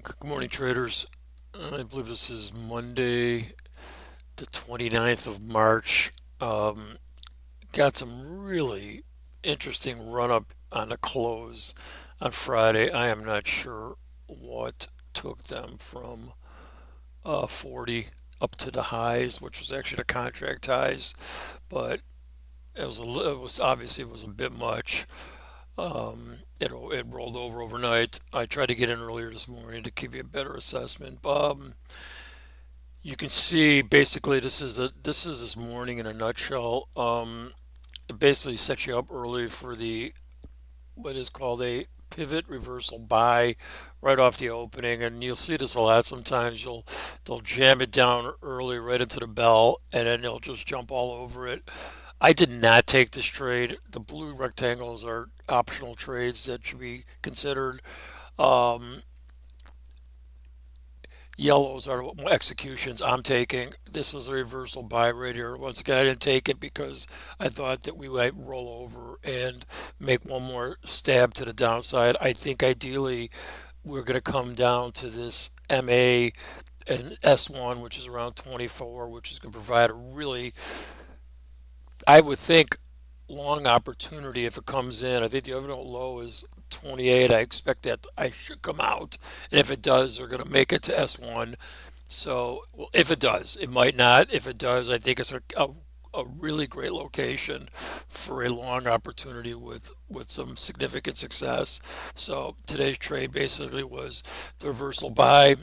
Good morning, traders. I believe this is Monday, the 29th of March. Got some really interesting run up on the close on Friday. I am not sure what took them from 40 up to the highs, which was actually the contract highs, but it was obviously it was a bit much. It rolled over overnight. I tried to get in earlier this morning to give you a better assessment. You can see basically this is this morning in a nutshell. It basically sets you up early for the what is called a pivot reversal buy right off the opening, and you'll see this a lot. Sometimes they'll jam it down early right into the bell, and then they'll just jump all over it. I did not take this trade. The blue rectangles are optional trades that should be considered. Um, Yellows are executions I'm taking. This is a reversal buy right here. Once again, I didn't take it because I thought that we might roll over and make one more stab to the downside. I think ideally we're going to come down to this MA and S1, which is around 24, which is going to provide a really, I would think, long opportunity if it comes in. I think the overnight low is 28. I expect that I should come out, and if it does, they're going to make it to S1. So, well, if it does, it might not. If it does, I think it's a really great location for a long opportunity with some significant success. So today's trade basically was the reversal buy.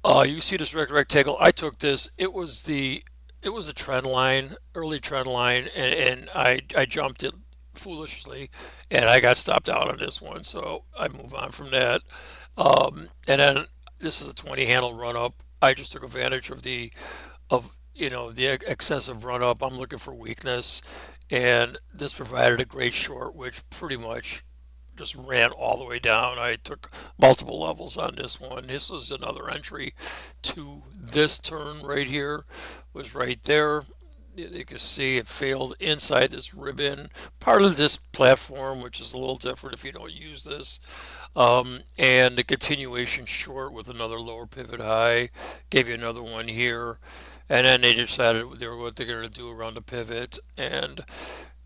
You see this rectangle. I took this. It was a trend line, early trend line, and I jumped it foolishly, and I got stopped out on this one. So I move on from that. And then this is a 20 handle run up. I just took advantage of the excessive run up. I'm looking for weakness, and this provided a great short, which pretty much just ran all the way down. I took multiple levels on this one. This was another entry to this turn right here, was right there. You can see it failed inside this ribbon, part of this platform, which is a little different if you don't use this. And the continuation short with another lower pivot high, gave you another one here. And then they decided they were what they're going to do around the pivot, and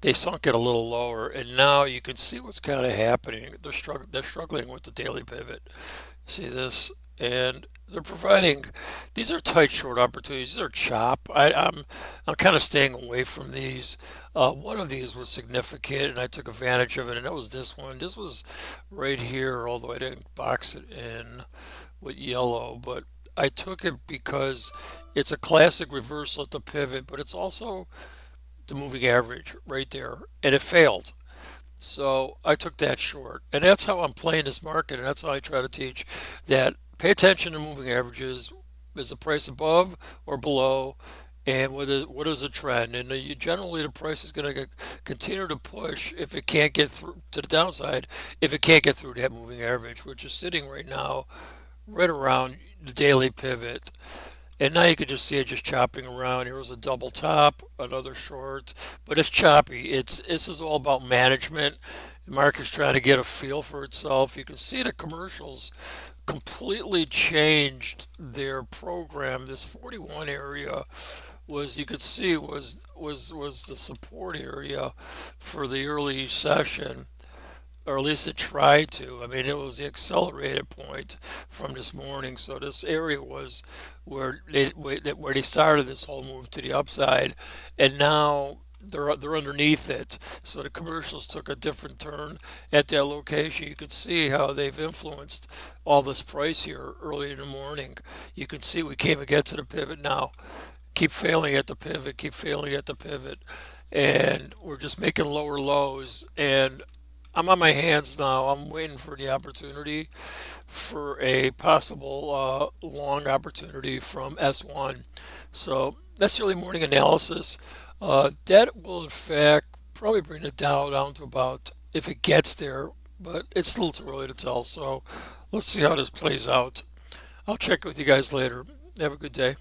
they sunk it a little lower, and now you can see what's kind of happening. They're struggling with the daily pivot. See this, and they're providing. These are tight short opportunities. These are chop. I'm kind of staying away from these. One of these was significant, and I took advantage of it, and that was this one. This was right here, although I didn't box it in with yellow, but I took it because it's a classic reversal at the pivot, but it's also the moving average right there, and it failed. So I took that short, and that's how I'm playing this market, and that's how I try to teach that pay attention to moving averages. Is the price above or below, and what is the trend? And generally, the price is going to continue to push if it can't get through to the downside. If it can't get through that moving average, which is sitting right now right around the daily pivot. And now you can just see it just chopping around. Here was a double top, another short, but it's choppy. This is all about management. The market's trying to get a feel for itself. You can see the commercials completely changed their program. This 41 area was, you could see, was the support area for the early session, or at least it tried to. I mean, it was the accelerated point from this morning. So this area was where they started this whole move to the upside, and now they're underneath it. So the commercials took a different turn at that location. You could see how they've influenced all this price here early in the morning. You can see we came again to the pivot now. Keep failing at the pivot, keep failing at the pivot, and we're just making lower lows. And I'm on my hands now. I'm waiting for the opportunity for a possible long opportunity from S1. So that's the early morning analysis. That will, in fact, probably bring the Dow down to about, if it gets there, but it's still too early to tell. So let's see how this plays out. I'll check with you guys later. Have a good day.